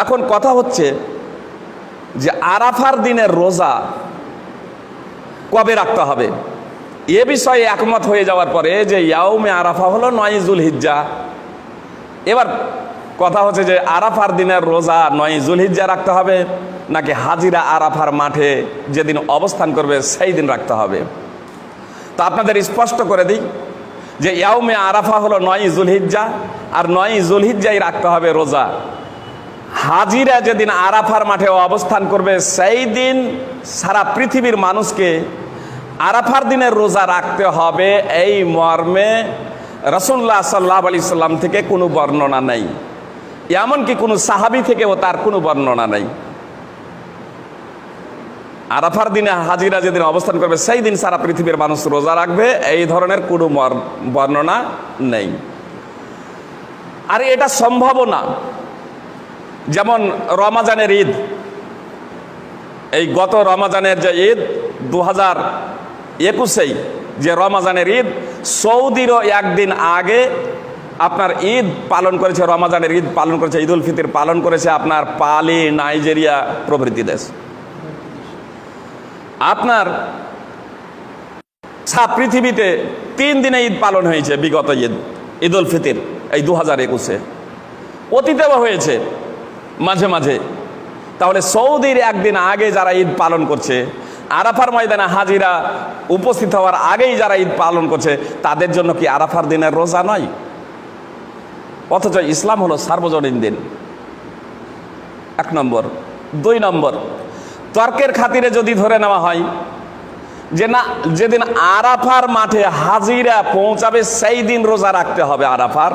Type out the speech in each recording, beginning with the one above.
এখন কথা হচ্ছে যে আরাফার দিনের রোজা কবে রাখতে হবে, এ বিষয়ে একমত হয়ে যাওয়ার পরে যে ইয়াউমে আরাফা হলো 9 যুলহিজ্জা। এবার কথা হচ্ছে যে আরাফার দিনের রোজা 9 যুলহিজ্জা রাখতে হবে নাকি হাজিরা আরাফার মাঠে যেদিন অবস্থান করবে সেই দিন রাখতে হবে। তা আপনাদের স্পষ্ট করে দিই যে ইয়াউমে আরাফা হলো 9 যুলহিজ্জা, আর 9 যুলহিজ্জাই রাখতে হবে রোজা। হাজিরা যেদিন আরাফার মাঠে অবস্থান করবে সেই দিন সারা পৃথিবীর মানুষকে আরাফার দিনের রোজা রাখতে হবে, এই মর্মে রাসূলুল্লাহ সাল্লাল্লাহু আলাইহি সাল্লাম থেকে কোনো বর্ণনা নেই, এমনকি কোনো সাহাবী থেকেও তার কোনো বর্ণনা নেই। আরাফার দিনে হাজিরা যেদিন অবস্থান করবে সেই দিন সারা পৃথিবীর মানুষ রোজা রাখবে, এই ধরনের কোনো বর্ণনা নেই। আর এটা সম্ভব না। যেমন রমাজানের ঈদ, এই গত রমাজানের যে ঈদ 2021 যে রমাজানের ঈদ, সৌদিরও একদিন আগে আপনার ঈদ পালন করেছে, রমাজানের ঈদ পালন করেছে, ঈদ উল ফিতর পালন করেছে আপনার পালি, নাইজেরিয়া প্রভৃতি দেশ। আপনার সারা পৃথিবীতে 3 দিনে ঈদ পালন হয়েছে, বিগত ঈদ, ঈদ উল ফিতর এই 2021 অতীতেও হয়েছে মাঝে মাঝে। তাহলে সৌদির একদিন আগে যারা ঈদ পালন করছে, আরাফার ময়দানে হাজিরা উপস্থিত হওয়ার আগেই যারা ঈদ পালন করছে, তাদের জন্য কি আরাফার দিনের রোজা নয়? অথচ ইসলাম হলো সার্বজনীন দিন, 1 নম্বর। 2 নম্বর, তর্কের খাতিরে যদি ধরে নেওয়া হয় যে না, যেদিন আরাফার মাঠে হাজিরা পৌঁছাবে সেই দিন রোজা রাখতে হবে, আরাফার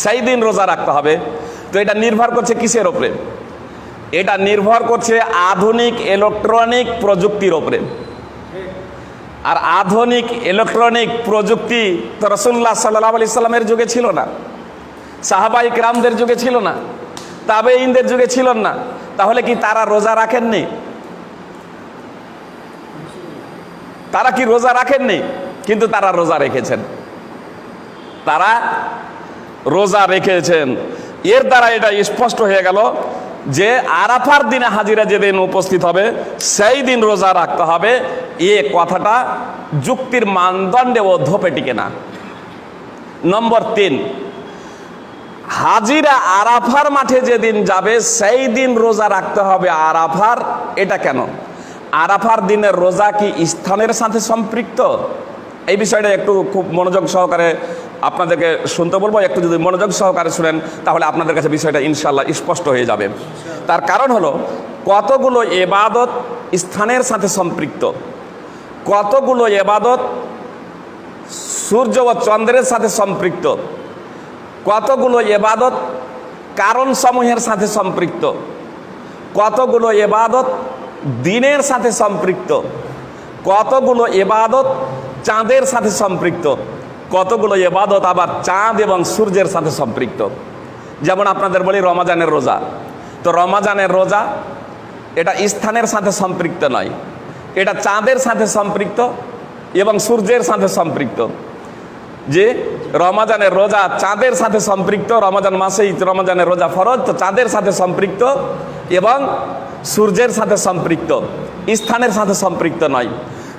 সেই দিন রোজা রাখতে হবে, তো এটা নির্ভর করছে কিসের ওপরে? এটা নির্ভর করছে আধুনিক ইলেকট্রনিক প্রযুক্তির ওপরে। আর আধুনিক ইলেকট্রনিক প্রযুক্তি তো রাসূলুল্লাহ সাল্লাল্লাহু আলাইহি সাল্লামের যুগে ছিল না, সাহাবায়ে কেরামদের যুগে ছিল না, তাবেঈনদের যুগে ছিল না। তাহলে কি তারা রোজা রাখেননি? তারা কি রোজা রাখেননি? কিন্তু তারা রোজা রেখেছেন, তারা রোজা রেখেছেন। এর দ্বারা এটা স্পষ্ট হয়ে গেল যে আরাফার দিনে হাজিরা যেদিন উপস্থিত হবে সেই দিন রোজা রাখতে হবে, এ কথাটা যুক্তির মানদণ্ডে ও ধোপে টিকে না। নম্বর 3, হাজিরা আরাফার মাঠে যেদিন যাবে সেই দিন রোজা রাখতে হবে আরাফার। এটা কেন? আরাফার দিনের রোজা কি স্থানের সাথে সম্পৃক্ত? এই বিষয়টা একটু খুব মনোযোগ সহকারে আপনাদেরকে শুনতে বলবো। একটু যদি মনোযোগ সহকারে শুনেন তাহলে আপনাদের কাছে বিষয়টা ইনশাআল্লাহ স্পষ্ট হয়ে যাবে। তার কারণ হলো কতগুলো ইবাদত স্থানের সাথে সম্পৃক্ত, কতগুলো ইবাদত সূর্য ও চন্দ্রের সাথে সম্পৃক্ত, কতগুলো ইবাদত কারণ সমূহের সাথে সম্পৃক্ত, কতগুলো ইবাদত দিনের সাথে সম্পৃক্ত, কতগুলো ইবাদত চাঁদের সাথে সম্পৃক্ত, কতগুলো ইবাদত আবার চাঁদ এবং সূর্যের সাথে সম্পৃক্ত। যেমন আপনাদের বলি রমাজানের রোজা, তো রমাজানের রোজা এটা স্থানের সাথে সম্পৃক্ত নয়, এটা চাঁদের সাথে সম্পৃক্ত এবং সূর্যের সাথে সম্পৃক্ত। যে রমাজানের রোজা চাঁদের সাথে সম্পৃক্ত, রমাজান মাসেই রমাজানের রোজা ফরজ, তো চাঁদের সাথে সম্পৃক্ত এবং সূর্যের সাথে সম্পৃক্ত, স্থানের সাথে সম্পৃক্ত নয়।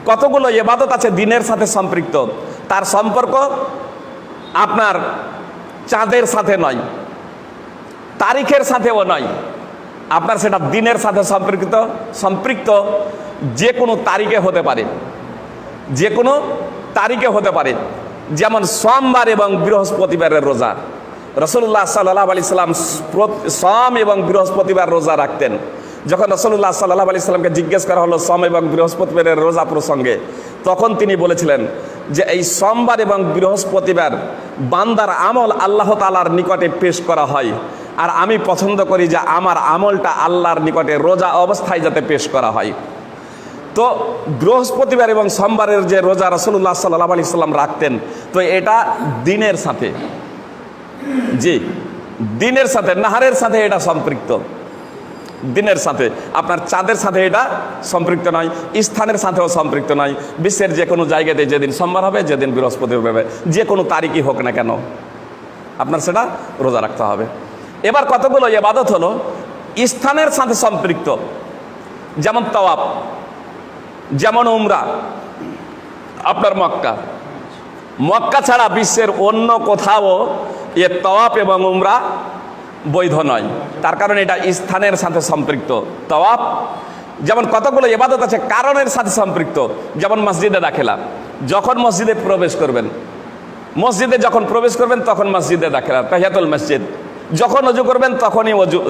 কতগুলো ইবাদত আছে দিনের সাথে সম্পৃক্ত, তার সম্পর্ক আপনার চাঁদের সাথে নয়, তারিখের সাথেও নয়, আপনার সেটা দিনের সাথে সম্পৃক্ত যে কোনো তারিখে হতে পারে, যে কোনো তারিখে হতে পারে। যেমন সোমবার এবং বৃহস্পতিবারের রোজা, রাসূলুল্লাহ সাল্লাল্লাহু আলাইহি সাল্লাম সোম এবং বৃহস্পতিবার রোজা রাখতেন। যখন রাসূলুল্লাহ সাল্লাল্লাহু আলাইহি সাল্লামকে জিজ্ঞেস করা হলো সোম এবং বৃহস্পতিবারের রোজা প্রসঙ্গে, তখন তিনি বলেছিলেন যে এই সোমবার এবং বৃহস্পতিবার বান্দার আমল আল্লাহ তাআলার নিকটে পেশ করা হয়, আর আমি পছন্দ করি যে আমার আমলটা আল্লাহর নিকটে রোজা অবস্থায় যাতে পেশ করা হয়। তো বৃহস্পতিবার এবং সোমবারের যে রোজা রাসূলুল্লাহ সাল্লাল্লাহু আলাইহি সাল্লাম রাখতেন, তো এটা দিনের সাথে, জি দিনের সাথে, নাহারের সাথে এটা সম্পৃক্ত, দিনের সাথে। আপনার চাঁদের সাথে এটা সম্পৃক্ত নয়, স্থানের সাথেও সম্পৃক্ত নয়। বিশ্বের যে কোনো জায়গাতে যেদিন সোমবার হবে, যেদিন বৃহস্পতিবার হবে, যে কোনো তারিখই হোক না কেন আপনার সেটা রোজা রাখতে হবে। এবার কতগুলো ইবাদত হলো স্থানের সাথে সম্পৃক্ত, যেমন তাওয়াফ, যেমন উমরা। আপনার মক্কা ছাড়া বিশ্বের অন্য কোথাও এ তাওয়াফ এবং উমরা বৈধ নয়, তার কারণ এটা স্থানের সাথে সম্পৃক্ত। তাওয়াফ যেমন কতগুলো ইবাদত আছে কারণের সাথে সম্পৃক্ত, যেমন মসজিদে দাখিলা, যখন মসজিদে প্রবেশ করবেন তখন মসজিদে দাখিলা তাহিয়াতুল মসজিদ, যখন অজু করবেন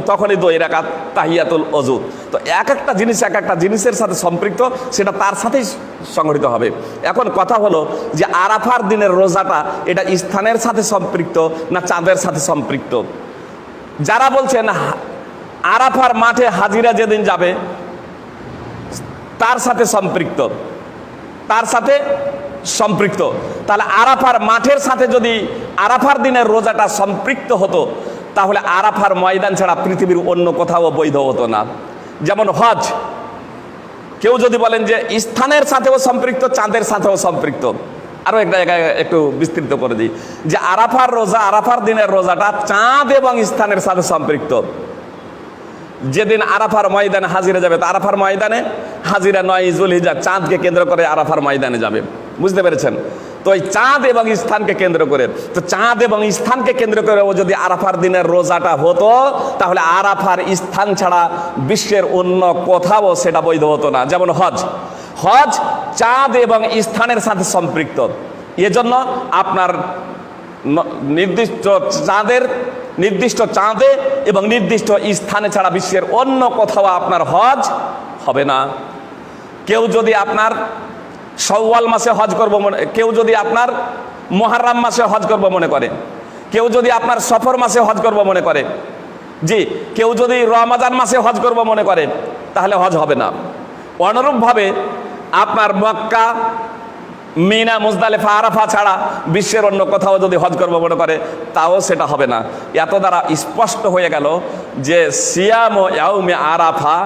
তখনই 2 রাকাত তাহিয়াতুল অজু। তো এক একটা জিনিসের সাথে সম্পৃক্ত, সেটা তার সাথেই সংগঠিত হবে। এখন কথা হলো যে আরাফার দিনের রোজাটা এটা স্থানের সাথে সম্পৃক্ত না চাঁদের সাথে সম্পৃক্ত? যারা বলছেন আরাফার মাঠে হাজিরা যেদিন যাবে তার সাথে সম্পৃক্ত, তাহলে আরাফার মাঠের সাথে যদি আরাফার দিনের রোজাটা সম্পৃক্ত হতো, তাহলে আরাফার ময়দান ছাড়া পৃথিবীর অন্য কোথাও বৈধ হতো না। যেমন হজ, কেউ যদি বলেন যে স্থানের সাথেও সম্পৃক্ত, চাঁদের সাথেও সম্পৃক্ত। আরো এক জায়গায় একটু বিস্তৃত করে দিই যে আরাফার দিনের রোজাটা চাঁদ এবং স্থানের সাথে সম্পৃক্ত। যেদিন আরাফার ময়দানে হাজিরা যাবে, তো আরাফার ময়দানে হাজিরা 9 যুলহিজ্জা, চাঁদকে কেন্দ্র করে আরাফার ময়দানে যাবে। বুঝতে পেরেছেন? তো এই চাঁদ এবং স্থানকে কেন্দ্র করে, ও যদি আরাফার দিনের রোজাটা হতো, তাহলে আরাফার স্থান ছাড়া বিশ্বের অন্য কোথাও সেটা বৈধ হতো না। যেমন হজ চাঁদ এবং স্থানের সাথে সম্পৃক্ত, এজন্য আপনার নির্দিষ্ট চাঁদে এবং নির্দিষ্ট স্থানে ছাড়া বিশ্বের অন্য কোথাও আপনার হজ হবে না। কেউ যদি আপনার শাওয়াল মাসে হজ করব কেউ যদি আপনার মুহররম মাসে হজ করব মনে করে, কেউ যদি আপনার সফর মাসে হজ করব মনে করে, কেউ যদি রমাদান মাসে হজ করব মনে করে, তাহলে হজ হবে না। অনুরূপভাবে আপনার মক্কা, মিনা, মুজদালিফা, আরাফা ছাড়া বিশ্বের অন্য কোথাও যদি হজ করবো মনে করে, তাও সেটা হবে না। এত দ্বারা স্পষ্ট হয়ে গেল যে সিয়াম ও ইয়াউমে আরাফা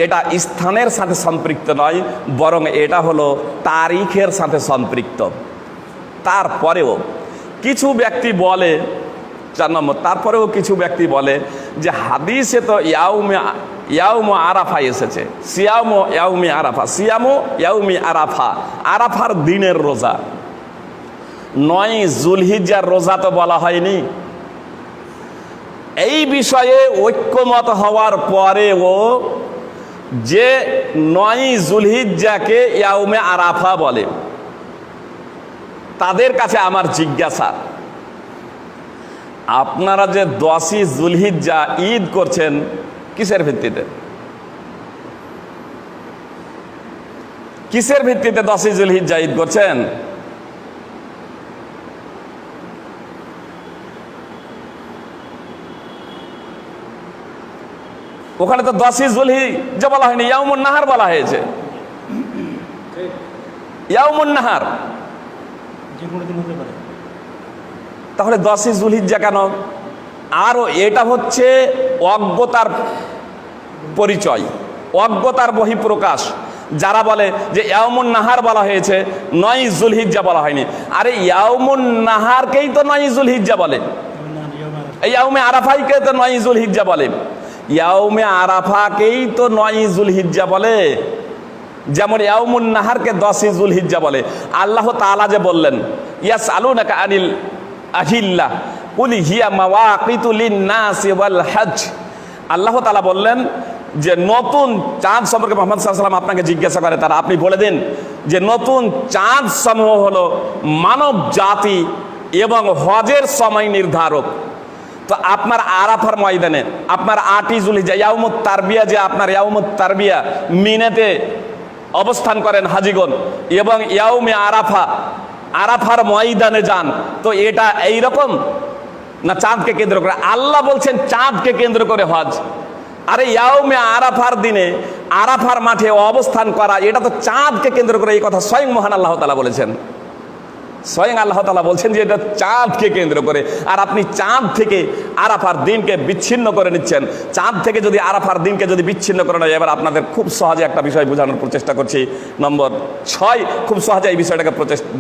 এটা স্থানের সাথে সম্পৃক্ত নয়, বরং এটা হলো তারিখের সাথে সম্পৃক্ত। তারপরেও কিছু ব্যক্তি বলে, 4 নম্বর, যে হাদিসে তো ইয়াউমে আরাফা এসেছে, সিয়ামু ইয়াউমি আরাফা, আরাফার দিনের রোজা, 9 যুলহিজ্জার রোজা তো বলা হয়নি। এই বিষয়ে ঐক্যমত হওয়ার পরেও যে 9 যুলহিজ্জাকে ইয়াউমে আরাফা বলে, তাদের কাছে আমার জিজ্ঞাসা, আপনারা যে 10ই যুলহিজ্জা ঈদ করছেন কিসের ভিত্তিতে? 10ই যুলহিজ্জা ঈদ করছেন? ওখানে তো 10ই যুলহিজ্জা বলা হয়নি, ইয়াউমুন নাহার বলা হয়েছে। ইয়াউমুন নাহার তাহলে 10ই যুলহিজ্জা কেন? আরও এটা হচ্ছে অজ্ঞতার পরিচয়, অজ্ঞতার বহিঃপ্রকাশ। যারা বলে যে ইয়াউমুন নাহার বলা হয়েছে, 9 যুলহিজ্জা বলা হয়নি। আরে ইয়াউমুন নাহারকেই তো 9 যুলহিজ্জা বলে, ইয়াউমে আরাফাকে তো 9 যুলহিজ্জা বলে, ইয়াউমে আরাফাকেই তো 9 যুলহিজ্জা বলে। যেমন ইয়াউমুন নাহারকে 10ই যুলহিজ্জা বলে। আল্লাহ তাআলা যে বললেন ইয়াসআলুনাকা আনিল আহিল্লাহ কুল হিয়া মাওয়াকিতু লিন-নাসি ওয়াল হজ, আল্লাহ তাআলা বললেন যে নতুন চাঁদ সম্পর্কে মুহাম্মদ সাল্লাল্লাহু আলাইহি ওয়াসাল্লাম আপনাকে জিজ্ঞাসা করে, তারা আপনি বলে দিন যে নতুন চাঁদ সমূহ হলো মানব জাতি এবং হজের সময় নির্ধারক। তো আপনার আরাফার ময়দানে আপনার 8ই যুলহিজ্জা ইয়াউমুত তারবিয়া, যে আপনার ইয়াউমুত তারবিয়া মিনাতে অবস্থান করেন হাজিগণ, এবং ইয়াউমে আরাফার ময়দানে যান, তো এটা এইরকম না চাঁদকে কেন্দ্র করে? আল্লাহ বলছেন চাঁদকে কেন্দ্র করে হজ। আরে ইয়াউমে আরাফার দিনে আরাফার মাঠে অবস্থান করা, এটা তো চাঁদকে কেন্দ্র করে। এই কথা স্বয়ং মহান আল্লাহ তাআলা বলেছেন, স্বয়ং আল্লাহ তাআলা বলছেন যে এটা চাঁদকে কেন্দ্র করে। আর আপনি চাঁদ থেকে আরাফার দিনকে বিচ্ছিন্ন করে নিচ্ছেন। চাঁদ থেকে যদি আরাফার দিনকে যদি বিচ্ছিন্ন করে নেয়, এবার আপনাদের খুব সহজে একটা বিষয় বোঝানোর প্রচেষ্টা করছি। নম্বর 6, খুব সহজে এই বিষয়টাকে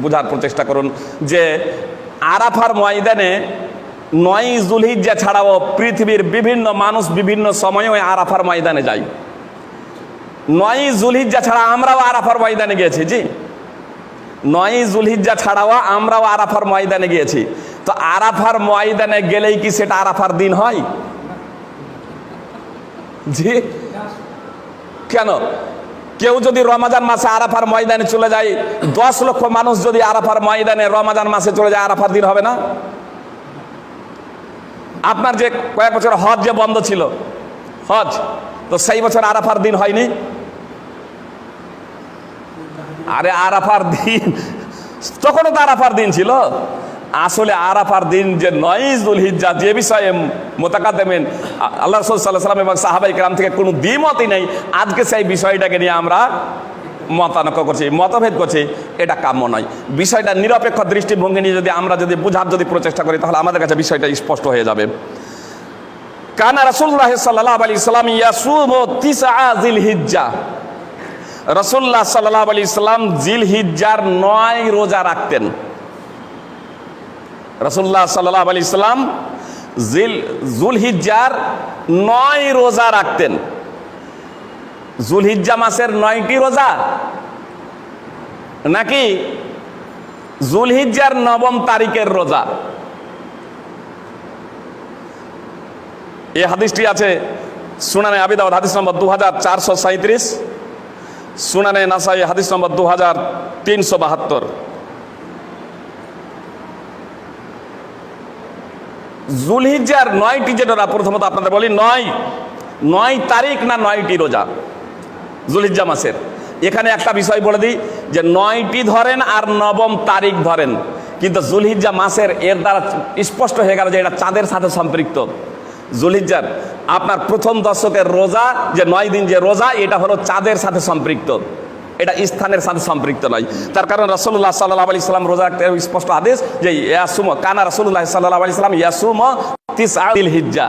বোঝার প্রচেষ্টা করুন যে আরাফার ময়দানে 9ই জুলহিজ্জা ছাড়াও পৃথিবীর বিভিন্ন মানুষ বিভিন্ন সময়ে ওই আরাফার ময়দানে যায়। 9ই জুলহিজ্জা ছাড়া আমরাও আরাফার ময়দানে গিয়েছি। জি, 9ই জুলহিজ্জা ছাড়াও আমরাও আরাফার ময়দানে গিয়েছি। তো আরাফার ময়দানে গেলেই কি সেটা আরাফার দিন হয়? জি, কেন? কেউ যদি রমাজান মাসে আরাফার ময়দানে চলে যায়, 10 লক্ষ মানুষ যদি আরাফার ময়দানে রমাজান মাসে চলে যায়, আরাফার দিন হবে না? আপনার যে কয়েক বছর হজ যে বন্ধ ছিল, হজ, তো সেই বছর আরাফার দিন হয়নি? আরে আরাফার দিন তখনও তো আরাফার দিন ছিল। আসলে আরাফার দিন যে 9ই জুলহিজ্জা, যে বিষয়ে মুতাকাদ্দিমিন আল্লাহ রাসূল সাল্লাল্লাহু আলাইহি ওয়াসাল্লাম এবং সাহাবায়ে কেরাম থেকে কোনো দ্বিমতই নেই, আজকে সেই বিষয়টাকে নিয়ে আমরা মতানৈক্য করছি, মতভেদ করছি, এটা কাম্য নয়। বিষয়টা নিরপেক্ষ দৃষ্টিভঙ্গি নিয়ে আমরা যদি বোঝার প্রচেষ্টা করি, তাহলে আমাদের কাছে বিষয়টা স্পষ্ট হয়ে যাবে। কানা রাসূলুল্লাহ সাল্লাল্লাহু আলাইহি ওয়াসাল্লাম ইয়াসুমু 9 জিলহিজ্জা, রাসূলুল্লাহ সাল্লাল্লাহু আলাইহি ওয়াসাল্লাম জিলহিজ্জার 9 রোজা রাখতেন। রাসূলুল্লাহ সাল্লাল্লাহু আলাইহি ওয়াসাল্লাম জুলহিজ্জার 9 রোজা রাখতেন। জুলহিজ্জা মাসের 9টি রোজা, নাকি জুলহিজ্জার 9ম তারিখের রোজা? এই হাদিসটি আছে সুনানে আবি দাউদ হাদিস নম্বর 2437, সুনানে নাসাই হাদিস নম্বর 2372। জুলহিজ্জার 9টি যেটা, প্রথমত আপনাদের বলি 9 তারিখ না 9টি রোজা জুলহিজ্জা মাসের। এখানে একটা বিষয় বলে দিই যে 9টি ধরেন আর 9ম তারিখ ধরেন, কিন্তু জুলহিজ্জা মাসের এর দ্বারা স্পষ্ট হয়ে গেল যে এটা চাঁদের সাথে সম্পৃক্ত। জুলহিজ্জার আপনার প্রথম দশকের রোজা, যে 9 দিন যে রোজা, এটা হলো চাঁদের সাথে সম্পৃক্ত, এটা স্থানের সাথে সম্পৃক্ত নয়। তার কারণ রাসূলুল্লাহ সাল্লাল্লাহু আলাইহি ওয়াসাল্লাম রোজা রাখতে স্পষ্ট আদেশ যে ইয়াসুম, কানা রাসূলুল্লাহ সাল্লাল্লাহু আলাইহি ওয়াসাল্লাম ইয়াসুম 9 জিলহিজ্জা।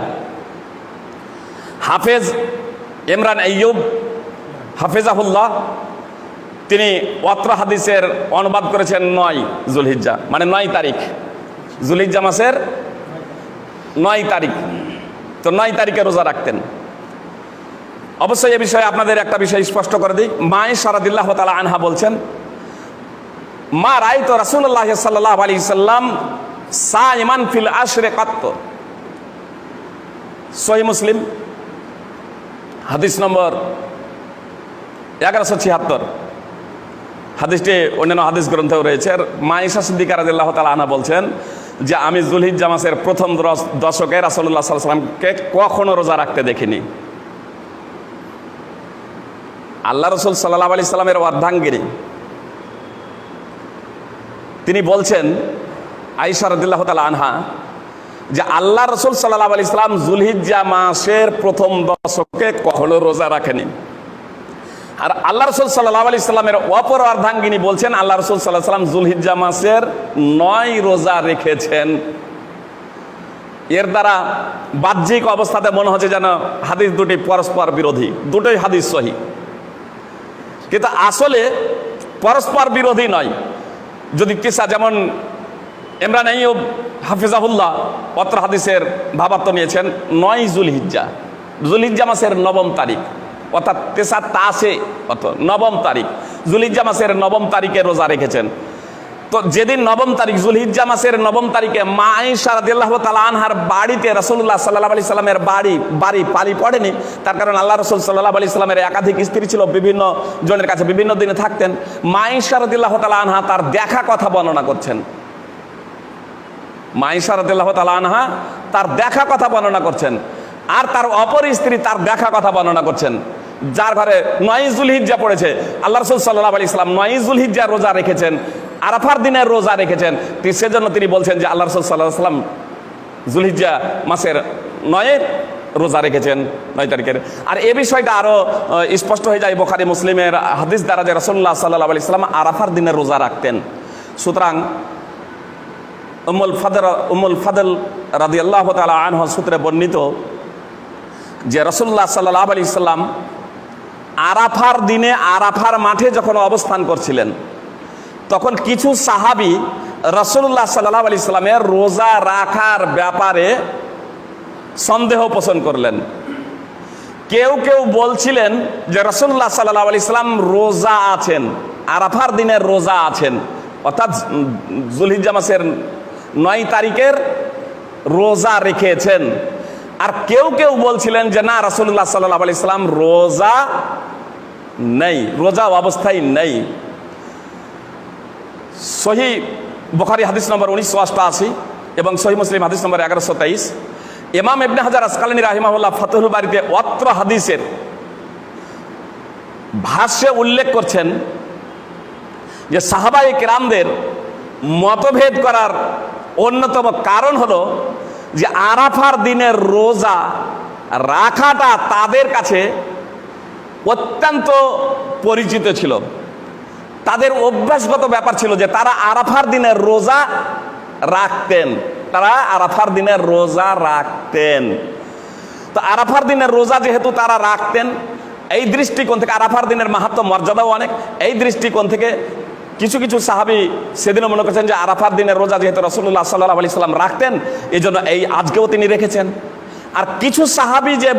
হাফেজ ইমরান আইয়ুব হাফেজাহুল্লাহ তিনি অত্র হাদিসের অনুবাদ করেছেন 9 জুলহিজ্জা, মানে 9 তারিখ, জুলহিজ্জা মাসের 9 তারিখ। তো 9 তারিখে রোজা রাখতেন। অবশ্যই এ বিষয়ে আপনাদের একটা বিষয় স্পষ্ট করে দিই। মা আয়েশা রাদিয়াল্লাহু তাআলা আনহা বলছেন, মা রাআইতু রাসূলুল্লাহ সাল্লাল্লাহু আলাইহি ওয়াসাল্লাম সাইমান ফিল আশরি কাত্ত। সহিহ মুসলিম হাদিস নম্বর 1176। হাদিসটি অন্যান্য হাদিস গ্রন্থেও রয়েছে। মা আয়েশা সিদ্দিকা রাদিয়াল্লাহু তাআলা আনহা বলছেন যে আমি জুলহিজ্জা মাসের প্রথম দশকে রাসূলুল্লাহ সাল্লাল্লাহু আলাইহি ওয়াসাল্লামকে কখনো রোজা রাখতে দেখিনি। আল্লাহ রাসূল সাল্লাল্লাহু আলাইহি ওয়াসাল্লামের অর্ধাঙ্গিনী তিনি বলছেন, আয়েশা রাদিয়াল্লাহু তাআলা আনহা, যে আল্লাহ রাসূল সাল্লাল্লাহু আলাইহি ওয়াসাল্লাম জুলহিজ্জা মাসের প্রথম দশকে কখনো রোজা রাখেনি। আর আল্লাহ রাসূল সাল্লাল্লাহু আলাইহি ওয়াসাল্লামের অপর অর্ধাঙ্গিনী বলছেন, আল্লাহ রাসূল সাল্লাল্লাহু আলাইহি ওয়াসাল্লাম জুলহিজ্জা মাসের 9 রোজা রেখেছেন। এর দ্বারা বাহ্যিক অবস্থাতে মনে হচ্ছে যেন হাদিস দুটি পরস্পর বিরোধী, দুটোই হাদিস সহিহ, কিন্তু আসলে পরস্পর বিরোধী নয়। যদি কিসা, যেমন ইমরান আইয়ুব হাফিজাহুল্লাহ অত্র হাদিসের ভাবার্থ নিয়েছেন 9 জুলহিজ্জা, জুলহিজ্জা মাসের 9ম তারিখ, অর্থাৎ 9 অত 9ম তারিখ, জুলহিজ্জা মাসের 9ম তারিখে রোজা রেখেছেন। তো যেদিন 9ম তারিখ, জুলহিজ্জা মাসের 9ম তারিখে মা আয়েশা রাদিয়াল্লাহু তাআলা আনহার বাড়িতে রাসূলুল্লাহ সাল্লাল্লাহু আলাইহি সাল্লামের বাড়ি পালি পড়েনি। তার কারণ আল্লাহ রাসূল সাল্লাল্লাহু আলাইহি সাল্লামের একাধিক স্ত্রী ছিল, বিভিন্ন জনের কাছে বিভিন্ন দিনে থাকতেন। মা আয়েশা রাদিয়াল্লাহু তাআলা আনহা তার দেখা কথা বর্ণনা করছেন। মা আয়েশা রাদিয়াল্লাহু তাআলা আনহা তার দেখা কথা বর্ণনা করছেন, আর তার অপর স্ত্রী তার দেখা কথা বর্ণনা করছেন, যার ঘরে 9 জুলহিজ্জা পড়েছে। আল্লাহ রাসূল সাল্লাল্লাহু আলাইহি সাল্লাম 9 জুলহিজ্জা রোজা রেখেছেন, আরাফার দিনের রোজা রেখেছেন। সেজন্য তিনি বলছেন যে আল্লাহ রাসূল সাল্লাল্লাহু আলাইহি সাল্লাম জুলহিজ্জা মাসের 9 রোজা রেখেছেন, 9 তারিখের। আর এই বিষয়টা আরো স্পষ্ট হয়ে যায় বুখারী মুসলিমের হাদিস দ্বারা, যে রাসূলুল্লাহ সাল্লাল্লাহু আলাইহি সাল্লাম আরাফার দিনের রোজা রাখতেন। সুতরাং উম্মুল ফাদল রাদিয়াল্লাহু তাআলা আনহা সূত্রে বর্ণিত যে রাসূলুল্লাহ সাল্লাল্লাহু আলাইহি সাল্লাম আরাফার দিনে আরাফার মাঠে যখন অবস্থান করছিলেন, তখন কিছু সাহাবী রাসূলুল্লাহ সাল্লাল্লাহু আলাইহি সাল্লামের রোজা রাখার ব্যাপারে সন্দেহ পোষণ করলেন। কেউ কেউ বলছিলেন যে রাসূলুল্লাহ সাল্লাল্লাহু আলাইহি সাল্লাম রোজা আছেন, আরাফার দিনের রোজা আছেন, অর্থাৎ যুলহিজ্জা মাসের 9 তারিখের রোজা রেখেছেন। আর কেউ কেউ বলছিলেন যে না, রাসূলুল্লাহ সাল্লাল্লাহু আলাইহি সাল্লাম রোজা নেই, রোজা অবস্থায় নেই। সহিহ বুখারী হাদিস নম্বর 1988 এবং সহিহ মুসলিম হাদিস নম্বর 1123। ইমাম ইবনে হাজার আসকালানী রাহিমাহুল্লাহ ফাতহুল বারীতে অত্র হাদিসের ভাষ্যে উল্লেখ করছেন যে সাহাবায়ে কেরামদের মতভেদ করার অন্যতম কারণ হলো যে আরাফার দিনের রোজা রাখাটা তাদের কাছে অত্যন্ত পরিচিত ছিল, তাদের অভ্যাসগত ব্যাপার ছিল যে তারা আরাফার দিনের রোজা রাখতেন, তারা আরাফার দিনের রোজা রাখতেন। তো আরাফার দিনের রোজা যেহেতু তারা রাখতেন, এই দৃষ্টিকোণ থেকে আরাফার দিনের মাহাত্ম্য মর্যাদাও অনেক, এই দৃষ্টিকোণ থেকে কিছু কিছু সাহাবী সেদিনও মনে করছেন যে আরাফার দিনের রোজা যেহেতু রাসূলুল্লাহ সাল্লাল্লাহু আলাইহি সাল্লাম রাখতেন, এই জন্য এই আজকেও তিনি রেখেছেন। আর কিছু সাহাবী যে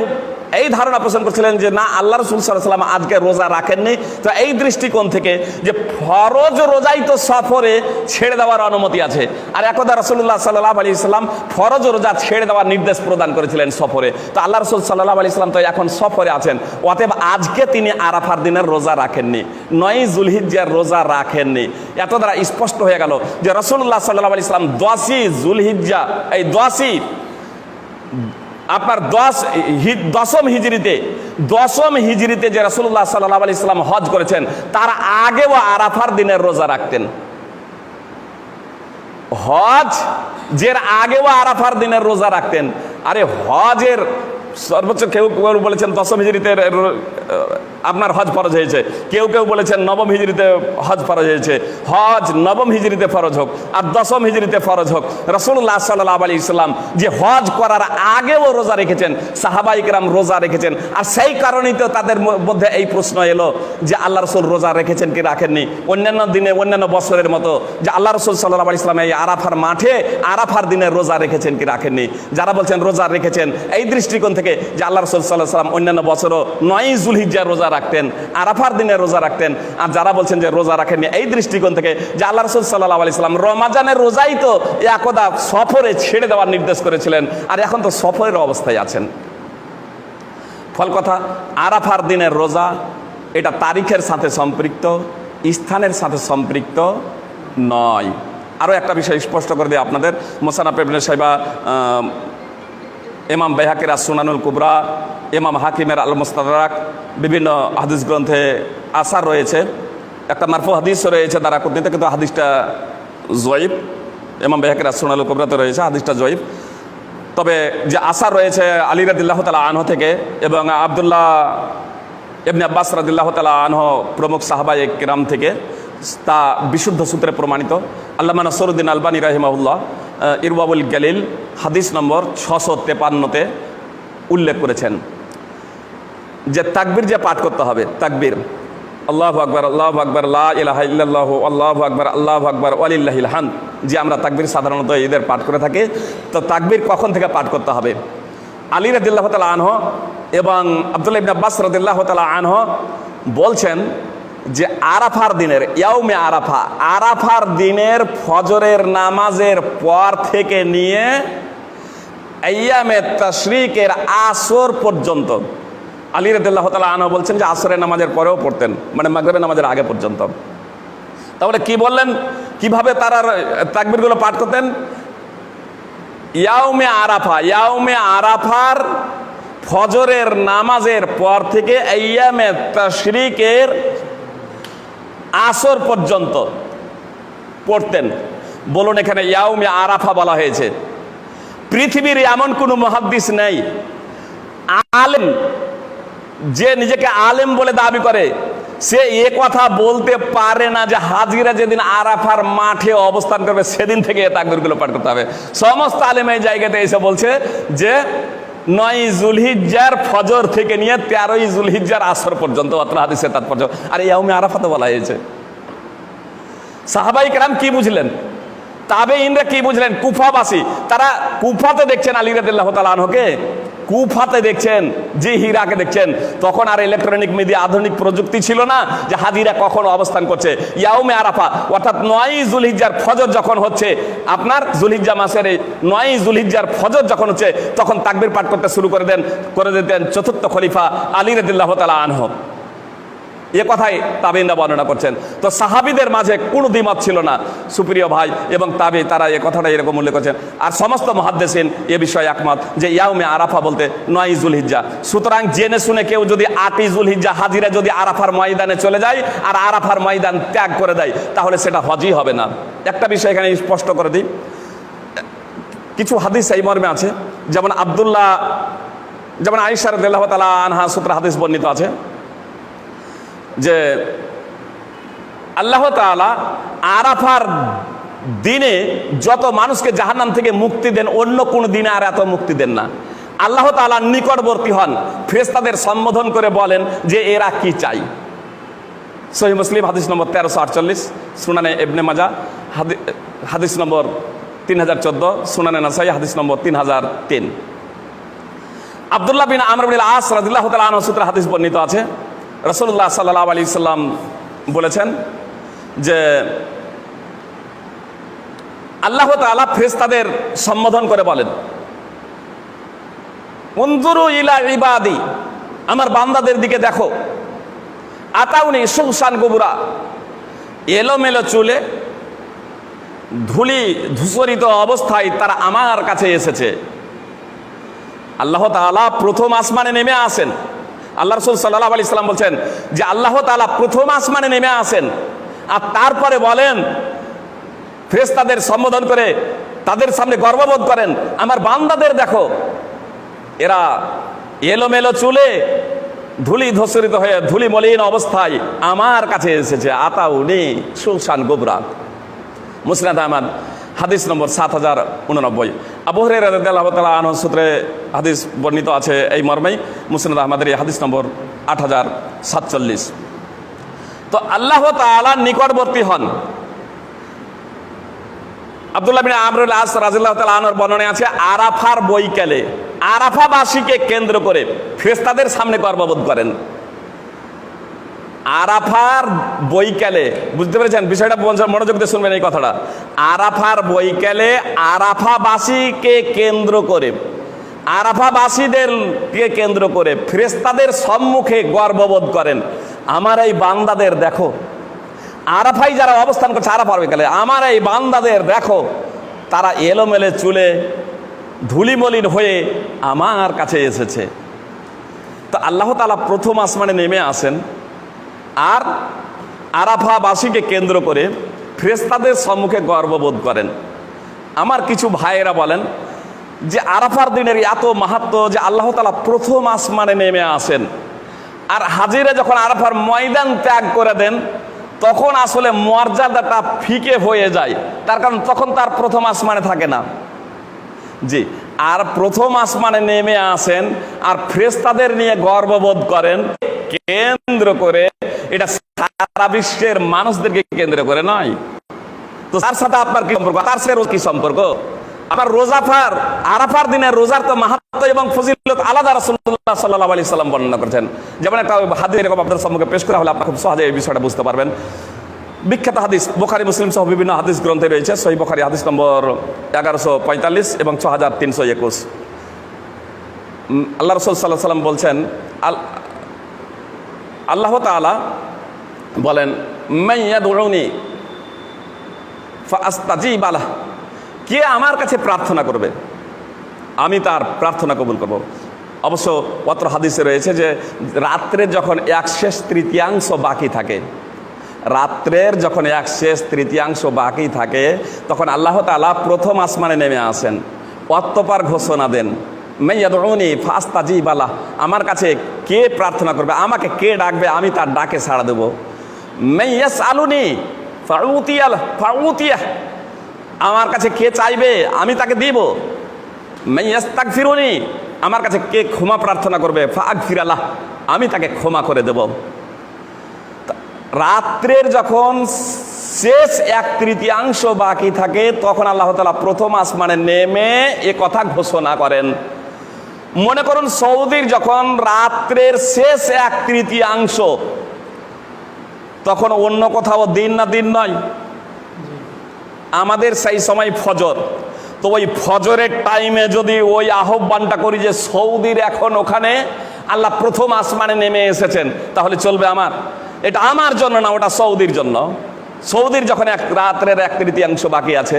এই ধারণা পোষণ করছিলেন যে না, আল্লাহ রাসূল সাল্লাল্লাহু আলাইহি সাল্লাম আজকে রোজা রাখেননি। তো এই দৃষ্টিকোণ থেকে যে ফরজ রোজাই তো সফরে ছেড়ে দেওয়ার অনুমতি আছে, আর একদা রাসূলুল্লাহ সাল্লাল্লাহু আলাইহি সাল্লাম ফরজ রোজা ছেড়ে দেওয়ার নির্দেশ প্রদান করেছিলেন সফরে। তো আল্লাহ রাসূল সাল্লাল্লাহু আলাইহি সাল্লাম তো এখন সফরে আছেন, অতএব আজকে তিনি আরাফার দিনের রোজা রাখেননি, 9 যুলহিজ্জার রোজা রাখেননি। এত দ্বারা স্পষ্ট হয়ে গেল যে রাসূলুল্লাহ সাল্লাল্লাহু আলাইহি সাল্লাম 10ই যুলহিজ্জা, এই 10ই আপনার 10ম হিজরিতে যে রাসূলুল্লাহ সাল্লাল্লাহু আলাইহি সাল্লাম হজ করেছেন, তার আগেও আরাফার দিনের রোজা রাখতেন। হজ যের আগেও আরাফার দিনের রোজা রাখতেন। আরে হজের সর্বোচ্চ কেউ কেউ বলেছেন 10ম হিজরিতে আপনার হজ ফরজ হয়েছে, কেউ কেউ বলেছেন 9ম হিজরিতে হজ ফরজ হয়েছে। হজ 9ম হিজরিতে ফরজ হোক আর 10ম হিজরিতে ফরজ হোক, রাসূলুল্লাহ সাল্লাল্লাহু আলাইহি সাল্লাম যে হজ করার আগেও রোজা রেখেছেন, সাহাবায়ে কেরাম রোজা রেখেছেন। আর সেই কারণেই তো তাদের মধ্যে এই প্রশ্ন এলো যে আল্লাহ রাসূল রোজা রেখেছেন কি রাখেননি। অন্যান্য দিনে অন্যান্য বছরের মতো যে আল্লাহ রাসূল সাল্লাল্লাহু আলাইহি সাল্লাম এই আরাফার মাঠে আরাফার দিনের রোজা রেখেছেন কি রাখেননি। যারা বলছেন রোজা রেখেছেন, এই দৃষ্টিকোণ থেকে যে আল্লাহ রাসূল সাল্লাল্লাহু আলাইহি সাল্লাম অন্যান্য বছরও 9 যুলহিজ্জার রোজা রাখতেন, আরাফার দিনে রোজা রাখতেন। আর যারা বলছেন যে রোজা রাখেননি, এই দৃষ্টিকোণ থেকে যে আল্লাহ রাসূল সাল্লাল্লাহু আলাইহি সাল্লাম রমাজানের রোজাই তো একদা সফরে ছেড়ে দেওয়ার নির্দেশ করেছিলেন, আর এখন তো সফরের অবস্থায় আছেন। ফল কথা, আরাফার দিনের রোজা এটা তারিখের সাথে সম্পৃক্ত, স্থানের সাথে সম্পৃক্ত নয়। আরও একটা বিষয় স্পষ্ট করে দিই আপনাদের, মুসান্নাফ ইবনে শাইবা, ইমাম বাইহাকির আস-সুনানুল কুবরা, ইমাম হাকিমের আল মুস্তাদরাক, বিভিন্ন হাদিস গ্রন্থে আসার রয়েছে। একটা মারফু হাদিসও রয়েছে দারাকুতনিতে, কিন্তু হাদিসটা জয়ীফ। ইমাম বাইহাকির আস-সুনানুল কুবরাতে রয়েছে, হাদিসটা জয়ীফ। তবে যে আসার রয়েছে আলী রাদিয়াল্লাহু তাআলা আনহু থেকে এবং আব্দুল্লাহ ইবনে আব্বাস রাদিয়াল্লাহু তাআলা আনহু প্রমুখ সাহাবায়ে কেরাম থেকে, তা বিশুদ্ধ সূত্রে প্রমাণিত। আল্লামা নাসিরউদ্দিন আলবানী রাহিমাহুল্লাহ ইরওয়াউল গালিল হাদিস নম্বর 653-তে উল্লেখ করেছেন যে তাকবীর যে পাঠ করতে হবে, তাকবীর আল্লাহু আকবার, আল্লাহু আকবার, লা ইলাহা ইল্লাল্লাহ, আল্লাহু আকবার, আল্লাহু আকবার, ওয়ালিল্লাহিল হামদ, যে আমরা তাকবীর সাধারণত ঈদের পাঠ করে থাকি। তো তাকবীর কখন থেকে পাঠ করতে হবে? আলী রাদিয়াল্লাহু তাআলা আনহু এবং আব্দুল্লাহ ইবনে আব্বাস রাদিয়াল্লাহু তাআলা আনহু বলছেন যে আরাফার দিনের, ইয়াউমে আরাফা, আরাফার দিনের ফজরের নামাজের পর থেকে নিয়ে আইয়ামে তাশরিকের আসর পর্যন্ত, আলী রাদিয়াল্লাহু তাআলা আনহু বলছেন যে আসরের নামাজের পরেও পড়তেন, মানে মাগরিবের নামাজের আগে পর্যন্ত। তাহলে কি বললেন, কিভাবে তারা তাকবীরগুলো পাঠ করতেন? ইয়াউমে আরাফা, ইয়াউমে আরাফার ফজরের নামাজের পর থেকে আইয়ামে তাশরিকের আসর পর্যন্ত পড়তেন। বলুন, এখানে ইয়াউমে আরাফা বলা হয়েছে। পৃথিবীর এমন কোনো মুহাদ্দিস নেই, আলেম, যে নিজেকে আলেম বলে দাবি করে, সে এ কথা বলতে পারে না যে হাজিরা যেদিন আরাফার মাঠে অবস্থান করবে সেদিন থেকে তাকবীরগুলো পাঠ করতে হবে। সমস্ত আলেম এই জায়গাতে এসে বলছে যে 9 যুলহিজ্জার ফজর থেকে নিয়ে 13ই যুলহিজ্জার আসর পর্যন্ত অত্র হাদিসের তাৎপর্য। আর ইয়াউমে আরাফা তো বলা হয়েছে। সাহাবায়ে কেরাম কি বুঝলেন? তাবেঈনরা কি বুঝলেন? কুফাবাসী, তারা কুফাতে দেখছেন আলী রাদিয়াল্লাহু তাআলা আনহুকে, কুফাতে দেখছেন, জি হীরাকে দেখছেন। তখন আর ইলেকট্রনিক মিডিয়া, আধুনিক প্রযুক্তি ছিল না যে হাজিরা কখন অবস্থান করছে। ইয়াউমে আরাফা অর্থাৎ 9ই যুলহিজ্জার ফজর যখন হচ্ছে, আপনার যুলহিজ্জা মাসের এই 9ই যুলহিজ্জার ফজর যখন হচ্ছে, তখন তাকবীর পাঠ করতে শুরু করে দিতেন চতুর্থ খলিফা আলী রাদিয়াল্লাহু তাআলা আনহু। এ কথাই তাবেঈনরা বর্ণনা করছেন। তো সাহাবীদের মাঝে কোনো দ্বিমত ছিল না, সুপ্রিয় ভাই, এবং তারা এ কথাটা এরকম উল্লেখ করছেন। আর সমস্ত মুহাদ্দিসিন এ বিষয়ে একমত যে ইয়াউমে আরাফা বলতে 9ই যুলহিজ্জা। সুতরাং জেনে শুনে কেউ যদি 8ই যুলহিজ্জা হাজিরা যদি আরাফার ময়দানে চলে যায় আর আরাফার ময়দান ত্যাগ করে দেয়, তাহলে সেটা হজই হবে না। একটা বিষয় এখানে স্পষ্ট করে দিই, কিছু হাদিস এই মর্মে আছে, যেমন আয়েশা রাদিয়াল্লাহু তাআলা আনহা সূত্রে হাদিস বর্ণিত আছে যে আল্লাহ তাআলা আরাফার দিনে যত মানুষকে জাহান্নাম থেকে মুক্তি দেন, অন্য কোন দিনে আর এত মুক্তি দেন না। আল্লাহ তাআলা নিকটবর্তী হন, ফেরেশতাদের সম্বোধন করে বলেন যে এরা কি চাই। সহিহ মুসলিম হাদিস নম্বর 1348, সুনানে ইবনে মাজাহ হাদিস নম্বর 3014, সুনানে নাসাই হাদিস নম্বর 3003। আব্দুল্লাহ বিন আমর বিন আস রাদিয়াল্লাহু তাআলা আনহু সূত্রে হাদিস বর্ণিত আছে, রাসূলুল্লাহ সাল্লাল্লাহু আলাইহি সাল্লাম বলেছেন যে আল্লাহ তাআলা ফেরেশতাদের সম্বোধন করে বলেন, উনজুরু ইলা ইবাদি, আমার বান্দাদের দিকে দেখো, আতাউনি সুহসান গুবরা, এলোমেলো চুলে ধূসরিত অবস্থায় তারা আমার কাছে এসেছে। আল্লাহ তাআলা প্রথম আসমানে নেমে আসেন। আল্লাহ রাসূল সাল্লাল্লাহু আলাইহি সাল্লাম বলছেন যে আল্লাহ তাআলা প্রথম আসমানে নেমে আসেন আর তারপরে বলেন, ফেরেশতাদের সম্বোধন করে তাদের সামনে গর্ববোধ করেন, আমার বান্দাদের দেখো, এরা এলোমেলো চুলে ধুলি ধূসরিত হয়ে ধুলি মলিন অবস্থায় আমার কাছে এসেছে। আতাউনি সুহসান গুবরা, মুসনাদ আহমদ হাদিস নম্বর 7089। আবু হুরায়রা রাদিয়াল্লাহু তাআলা আনহু সূত্রে হাদিস বর্ণিত আছে এই মর্মেই, মুসনাদ আহমদের এই হাদিস নম্বর 8047। তো আল্লাহ তাআলা নিকটবর্তী হন। আব্দুল্লাহ বিন আমর বিন আস রাদিয়াল্লাহু তাআলা আনহুর বর্ণনায় আছে, আরাফার বৈকালে আরাফাবাসীকে কেন্দ্র করে ফেরেশতাদের সামনে গর্ববোধ করেন। আরাফার বৈকালে, বুঝতে পেরেছেন বিষয়টা? মনোযোগ দিয়ে শুনবেন এই কথাটা। আরাফার বৈকালে আরাফাবাসীকে কেন্দ্র করে, আরাফাবাসীদেরকে কেন্দ্র করে ফেরেশতাদের সম্মুখে গর্ববোধ করেন, আমার এই বান্দাদের দেখো। আরাফাই যারা অবস্থান করছে আরাফার বৈকালে, আমার এই বান্দাদের দেখো, তারা এলোমেলে চুলে ধুলিমলিন হয়ে আমার কাছে এসেছে। তো আল্লাহ তাআলা প্রথম আসমানে নেমে আসেন আর আরাফাবাসীকে কেন্দ্র করে ফেরেশতাদের সম্মুখে গর্ববোধ করেন। আমার কিছু ভাইয়েরা বলেন যে আরাফার দিনের এত মাহাত্ম্য যে আল্লাহ তাআলা প্রথম আসমানে নেমে আসেন আর হাজিরা যখন আরাফার ময়দান ত্যাগ করে দেন, তখন আসলে মর্যাদাটা ফিকে হয়ে যায়। তার কারণ তখন তার প্রথম আসমানে থাকে না। জি, আর প্রথম আসমানে নেমে আসেন আর ফেরেশতাদের নিয়ে গর্ববোধ করেন কেন্দ্র করে, এটা সারা বিশ্বের মানুষদেরকে কেন্দ্র করে নয়। তো তার সাথে আপনার কি সম্পর্ক? তার সাথে কি সম্পর্ক? আবার আরাফার দিনের রোজার তো মাহাত্ম্য এবং ফজিলত আলাদা রাসূলুল্লাহ সাল্লাল্লাহু আলাইহি সাল্লাম বর্ণনা করেছেন। যেমন একটা হাদিস এরকম আপনাদের সম্মুখে পেশ করা হলে আপনারা খুব সহজে এই বিষয়টা বুঝতে পারবেন। বিখ্যাত হাদিস বুখারী মুসলিম সহ বিভিন্ন হাদিস গ্রন্থে রয়েছে। সহিহ বুখারী হাদিস নম্বর 1145 এবং 6321। আল্লাহ রাসূল সাল্লাল্লাহু আলাইহি সাল্লাম বলছেন, আল্লাহ তাআলা বলেন, মান ইয়াদউনি ফাআস্তাজিব লাহ, কে আমার কাছে প্রার্থনা করবে আমি তার প্রার্থনা কবুল করব। অবশ্য পত্র হাদিসে রয়েছে যে রাত্রের যখন 1/3 বাকি থাকে, রাত্রের যখন 1/3 বাকি থাকে, তখন আল্লাহ তাআলা প্রথম আসমানে নেমে আসেন, অতঃপর ঘোষণা দেন, মান ইয়াদউনি ফাআস্তাজিব লাহ, আমার কাছে কে প্রার্থনা করবে, আমাকে কে ডাকবে, আমি তার ডাকে সাড়া দেব। মান ইয়াসআলুনি ফাউতিয়াহ, আমার কাছে কে চাইবে আমি তাকে দিব। মান ইস্তাগফিরুনি, আমার কাছে কে ক্ষমা প্রার্থনা করবে, ফাগফির লাহ, আমি তাকে ক্ষমা করে দেব। রাত্রের যখন শেষ 1/3 বাকি থাকে, তখন আল্লাহ তাআলা প্রথম আসমানে নেমে এ কথা ঘোষণা করেন। মনে করুন সৌদির যখন রাত্রের শেষ 1/3, তখন অন্য কোথাও দিন না দিন নয়, আমাদের সেই সময় ফজর। তো ওই ফজরের টাইমে যদি ওই আহ্বানটা করি যে সৌদির এখন ওখানে আল্লাহ প্রথম আসমানে নেমে এসেছেন, তাহলে চলবে আমার? এটা আমার জন্য না, ওটা সৌদির জন্য। সৌদির যখন রাত্রের 1/3 বাকি আছে,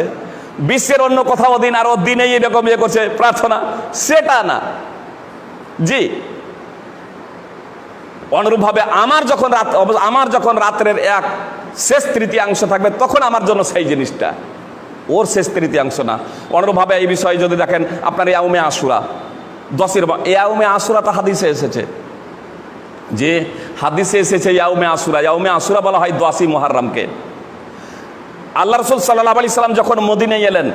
বিশ্বের অন্য কোথাও দিন আর ও দিনেই এরকম ইয়ে করছে প্রার্থনা, সেটা না। জি, অনুরূপভাবে আমার যখন রাত্রের শেষ 1/3 থাকবে, তখন আমার জন্য সেই জিনিসটা, ওর শেষ 1/3 না। অনুরূপভাবে এই বিষয়ে যদি দেখেন আপনার ইয়াউমে আশুরা, 10-এর ইয়াউমে আশুরাটা হাদিসে এসেছে, যে হাদিসে এসেছে ইয়াউমে আশুরা বলা হয় 10ই মুহররমকে। আল্লাহ রাসূল সাল্লাল্লাহু আলাইহি সাল্লাম যখন মদিনায় এলেন,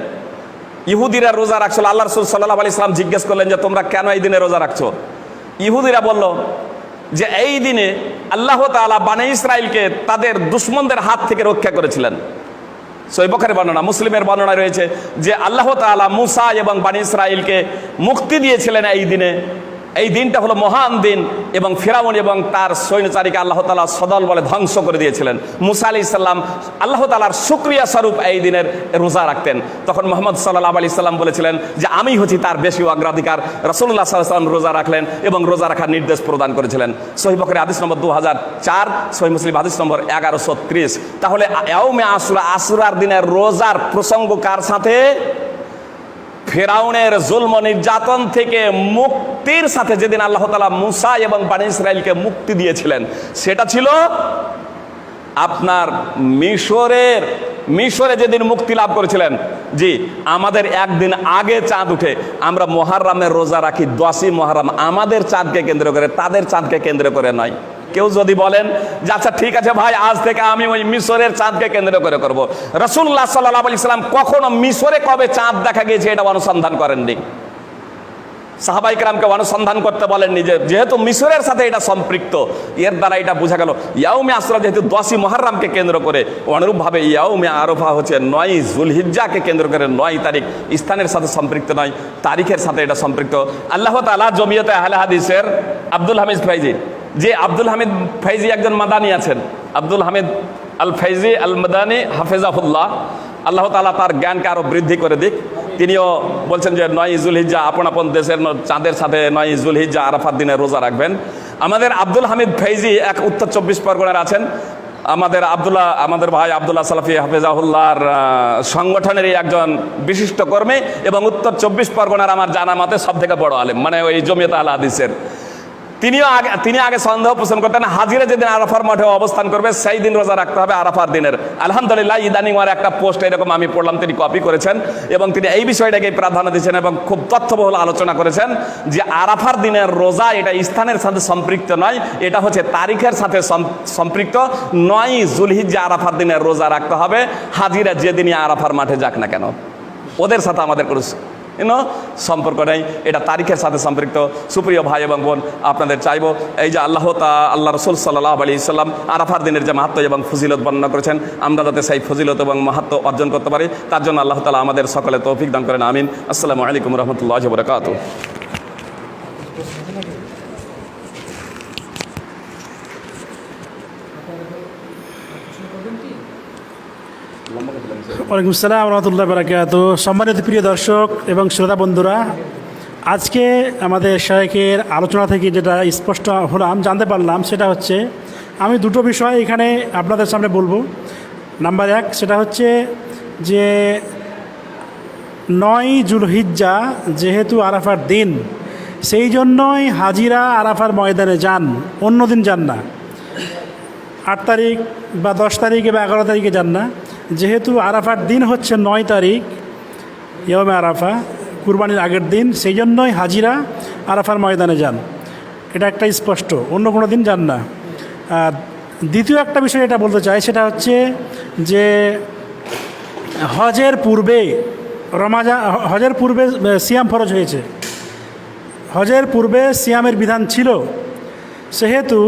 ইহুদিরা রোজা রাখছিল। আল্লাহ রাসূল সাল্লাল্লাহু আলাইহি সাল্লাম জিজ্ঞেস করলেন যে তোমরা কেন এই দিনে রোজা রাখছো? ইহুদিরা বলল যে এই দিনে আল্লাহ তাআলা বনী ইসরাইলকে তাদের দুশমনদের হাত থেকে রক্ষা করেছিলেন। সহিহ বুখারীর বর্ণনা, মুসলিমের বর্ণনা রয়েছে যে আল্লাহ তাআলা মুসা এবং বনী ইসরাইলকে মুক্তি দিয়েছিলেন এই দিনে। এই দিনটা হলো মহান দিন, এবং ফিরাউন এবং তার সৈন্যচারীকে আল্লাহ তাআলা সদল বলে ধ্বংস করে দিয়েছিলেন। মুসা আলাইহিস সালাম আল্লাহ তাআলার শুকরিয়া স্বরূপ এই দিনের রোজা রাখতেন। তখন মুহাম্মদ সাল্লাল্লাহু আলাইহি সাল্লাম বলেছিলেন যে আমি হচ্ছি তার বেশি অগ্রাধিকার। রাসূলুল্লাহ সাল্লাল্লাহু আলাইহি সাল্লাম রোজা রাখলেন এবং রোজা রাখার নির্দেশ প্রদান করেছিলেন। সহিহ বুখারী হাদিস নম্বর 2004, সহিহ মুসলিম হাদিস নম্বর 1130। তাহলে ইয়াউমে আশুরা, আশুরার দিনের রোজার প্রসঙ্গ কার সাথে? ফিরাউনের জুলম নির্যাতন থেকে মুক্তির সাথে। যেদিন আল্লাহ তাআলা মুসা এবং বনী ইসরাইলকে মুক্তি দিয়েছিলেন, সেটা ছিল আপনার মিশরে যেদিন মুক্তি লাভ করেছিলেন। জি, আমাদের একদিন আগে চাঁদ উঠে, আমরা মুহররমের রোজা রাখি 10ই মুহররম, আমাদের চাঁদকে কেন্দ্র করে, তাদের চাঁদকে কেন্দ্র করে নয়। কেউ যদি বলেন যে আচ্ছা ঠিক আছে ভাই, আজ থেকে আমি ওই মিশরের চাঁদকে কেন্দ্র করে করব, রাসূলুল্লাহ সাল্লাল্লাহু আলাইহি সাল্লাম কখনো মিশরে কবে চাঁদ দেখা গিয়েছে এটা অনুসন্ধান করেননি। সাহাবায়ে কেরামকে অনুসন্ধান করতে বলেননি, যেহেতু মিশরের সাথে এটা সম্পৃক্ত, এর দ্বারা এটা বোঝা গেল ইয়াউমে আশুরা যেহেতু 10ই মুহররমকে কেন্দ্র করে। অনুরূপভাবে ইয়াউমে আরাফা হচ্ছে 9ই যুলহিজ্জাকে কেন্দ্র করে, 9 তারিখ, স্থানের সাথে সম্পৃক্ত নয়, তারিখের সাথে এটা সম্পৃক্ত। আল্লাহ তাআলা জমিয়তে আহলে হাদিসের আব্দুল হামিদ ফাইজি, যে আব্দুল হামিদ ফাইজি একজন মাদানী আছেন, আব্দুল হামিদ আল ফাইজি আল মাদানী হাফেজাহুল্লাহ, আল্লাহ তাআলা তার জ্ঞানকে আরো বৃদ্ধি করে দিক। তিনিও বলছেন যে 9ই যুলহিজ্জা আপন আপন দেশের চাঁদের সাথে 9ই যুলহিজ্জা আরাফার দিনে রোজা রাখবেন। আমাদের আব্দুল হামিদ ফাইজি এক উত্তর 24 পরগনার আছেন। আমাদের ভাই আব্দুল্লাহ সালাফি হাফেজাহুল্লাহর সংগঠনেরই একজন বিশিষ্ট কর্মী, এবং উত্তর 24 পরগনার আমার জানা মতে সব থেকে বড় আলেম, মানে ওই জমিয়ত আহলে হাদিসের। তিনি আগে সন্দেহ পোষণ করতেন, হাজিরা যেদিন আরাফার মাঠে অবস্থান করবে সেই দিন রোজা রাখতে হবে আরাফার দিনের। আলহামদুলিল্লাহ ইদানিং আর একটা পোস্ট এরকম আমি পড়লাম, তিনি কপি করেছেন এবং তিনি এই বিষয়টাকে প্রাধান্য দিয়েছেন এবং খুব তথ্যবহুল আলোচনা করেছেন যে আরাফার দিনের রোজা এটা স্থানের সাথে সম্পৃক্ত নয়, এটা হচ্ছে তারিখের সাথে সম্পৃক্ত। 9ই যুলহিজ্জা আরাফার দিনের রোজা রাখতে হবে, হাজিরা যেদিনই আরাফার মাঠে যাক না কেন, ওদের সাথে আমাদের কোনো সম্পর্ক নেই, এটা তারিখের সাথে সম্পৃক্ত। সুপ্রিয় ভাই এবং বোন, আপনাদের চাইবো এই যে আল্লাহ রাসূল সাল্লাল্লাহু আলাইহি সাল্লাম আরাফার দিনের যে মাহাত্ম্য এবং ফজিলত বর্ণনা করেছেন, আমরা যাতে সেই ফজিলত এবং মাহাত্ম্য অর্জন করতে পারি, তার জন্য আল্লাহ তাআলা আমাদের সকলে তৌফিক দান করেন। আমিন। আসসালামু আলাইকুম রহমতুল্লাহি ওয়া বারাকাতুহু। ওয়ালাইকুম আসসালাম রহমতুল্লাহ বারাকাতুহু। সম্মানিত প্রিয় দর্শক এবং শ্রোতা বন্ধুরা, আজকে আমাদের শায়েখের আলোচনা থেকে যেটা স্পষ্ট হলাম, জানতে পারলাম, সেটা হচ্ছে আমি দুটো বিষয় এখানে আপনাদের সামনে বলবো। নাম্বার 1, সেটা হচ্ছে যে 9ই যুলহিজ্জা যেহেতু আরাফার দিন, সেই জন্যই হাজিরা আরাফার ময়দানে যান, অন্য দিন যান না। 8 তারিখ বা 10 তারিখে বা 11 তারিখে যান না। যেহেতু আরাফার দিন হচ্ছে 9 তারিখ, ইয়াউমে আরাফা, কুরবানির আগের দিন, সেই জন্যই হাজিরা আরাফার ময়দানে যান। এটা একটা স্পষ্ট, অন্য কোনো দিন যান না। আর দ্বিতীয় একটা বিষয় এটা বলতে চাই, সেটা হচ্ছে যে হজের পূর্বে সিয়াম ফরজ হয়েছে। হজের পূর্বে সিয়ামের বিধান ছিল, সেহেতু